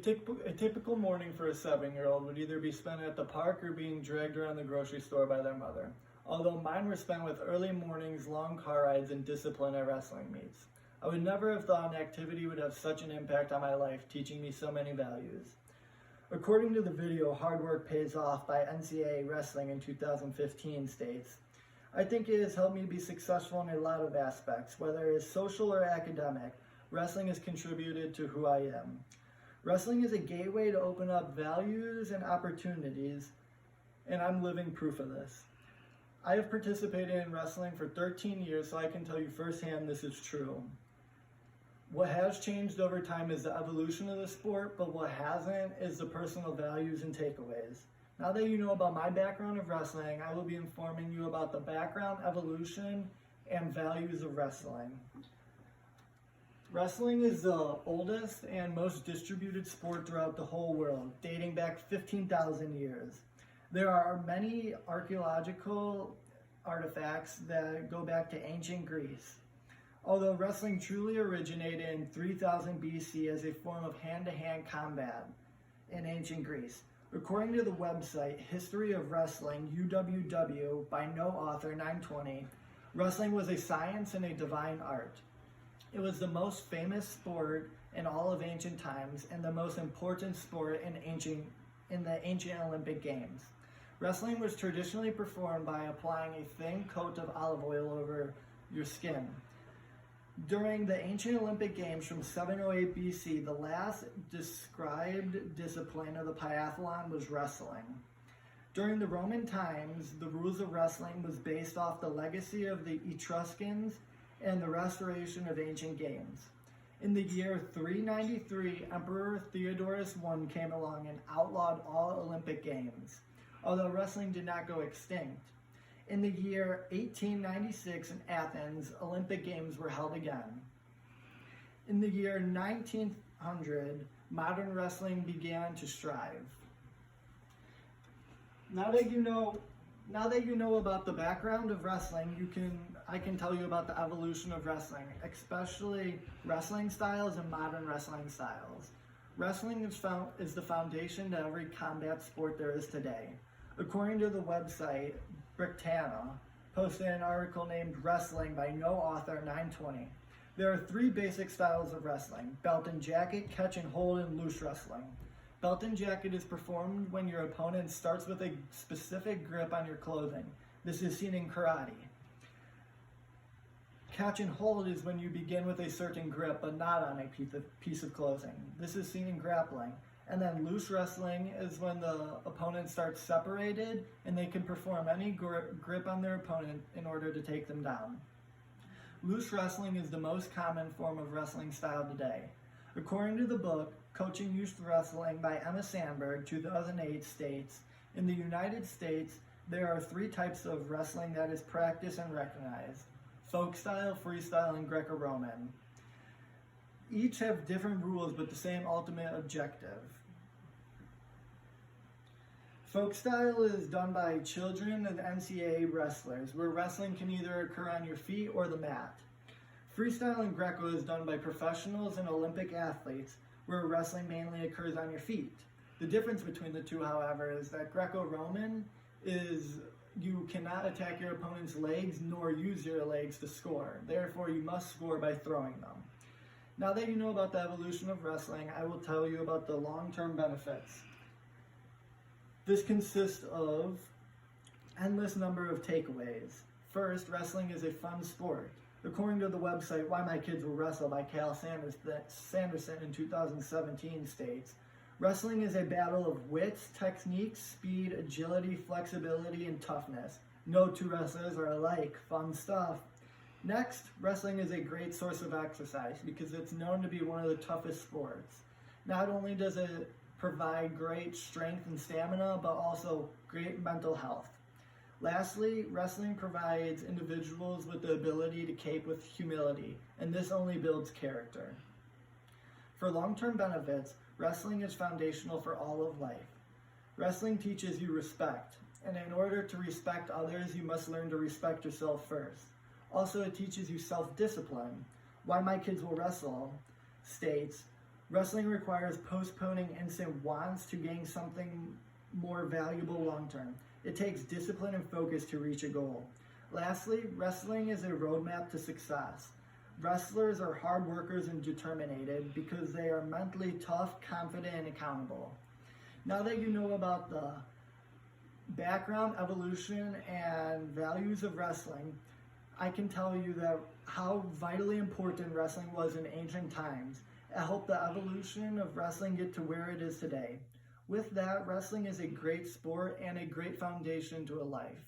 A typical morning for a 7-year-old would either be spent at the park or being dragged around the grocery store by their mother, although mine were spent with early mornings, long car rides, and discipline at wrestling meets. I would never have thought an activity would have such an impact on my life, teaching me so many values. According to the video Hard Work Pays Off by NCAA Wrestling in 2015 states, I think it has helped me be successful in a lot of aspects, whether it is social or academic. Wrestling has contributed to who I am. Wrestling is a gateway to open up values and opportunities, and I'm living proof of this. I have participated in wrestling for 13 years, so I can tell you firsthand this is true. What has changed over time is the evolution of the sport, but what hasn't is the personal values and takeaways. Now that you know about my background of wrestling, I will be informing you about the background, evolution, and values of wrestling. Wrestling is the oldest and most distributed sport throughout the whole world, dating back 15,000 years. There are many archaeological artifacts that go back to ancient Greece. Although wrestling truly originated in 3000 BC as a form of hand-to-hand combat in ancient Greece. According to the website History of Wrestling, UWW, by no author 920, wrestling was a science and a divine art. It was the most famous sport in all of ancient times and the most important sport in the ancient Olympic Games. Wrestling was traditionally performed by applying a thin coat of olive oil over your skin. During the ancient Olympic Games from 708 BC, the last described discipline of the pentathlon was wrestling. During the Roman times, the rules of wrestling was based off the legacy of the Etruscans and the restoration of ancient games. In the year 393, Emperor Theodorus I came along and outlawed all Olympic Games, although wrestling did not go extinct. In the year 1896 in Athens, Olympic Games were held again. In the year 1900, modern wrestling began to strive. Now that you know about the background of wrestling, I can tell you about the evolution of wrestling, especially wrestling styles and modern wrestling styles. Wrestling is the foundation to every combat sport there is today. According to the website Britannia, posted an article named Wrestling by no author 920. There are 3 basic styles of wrestling: belt and jacket, catch and hold, and loose wrestling. Belt and jacket is performed when your opponent starts with a specific grip on your clothing. This is seen in karate. Catch and hold is when you begin with a certain grip but not on a piece of clothing. This is seen in grappling. And then loose wrestling is when the opponent starts separated and they can perform any grip on their opponent in order to take them down. Loose wrestling is the most common form of wrestling style today. According to the book Coaching Youth Wrestling by Emma Sandberg, 2008 states, in the United States, there are 3 types of wrestling that is practiced and recognized: folk style, freestyle, and Greco-Roman. Each have different rules but the same ultimate objective. Folk style is done by children and NCAA wrestlers, where wrestling can either occur on your feet or the mat. Freestyle and Greco is done by professionals and Olympic athletes, where wrestling mainly occurs on your feet. The difference between the two, however, is that Greco-Roman is you cannot attack your opponent's legs nor use your legs to score. Therefore, you must score by throwing them. Now that you know about the evolution of wrestling, I will tell you about the long-term benefits. This consists of endless number of takeaways. First, wrestling is a fun sport. According to the website Why My Kids Will Wrestle by Cal Sanderson in 2017 states, wrestling is a battle of wits, techniques, speed, agility, flexibility, and toughness. No 2 wrestlers are alike. Fun stuff. Next, wrestling is a great source of exercise because it's known to be one of the toughest sports. Not only does it provide great strength and stamina, but also great mental health. Lastly, wrestling provides individuals with the ability to cope with humility, and this only builds character. For long-term benefits, wrestling is foundational for all of life. Wrestling teaches you respect, and in order to respect others, you must learn to respect yourself first. Also, it teaches you self-discipline. Why My Kids Will Wrestle states, Wrestling requires postponing instant wants to gain something more valuable long term. It takes discipline and focus to reach a goal. Lastly, wrestling is a roadmap to success. Wrestlers are hard workers and determined because they are mentally tough, confident, and accountable. Now that you know about the background, evolution, and values of wrestling, I can tell you that how vitally important wrestling was in ancient times. It helped the evolution of wrestling get to where it is today. With that, wrestling is a great sport and a great foundation to a life.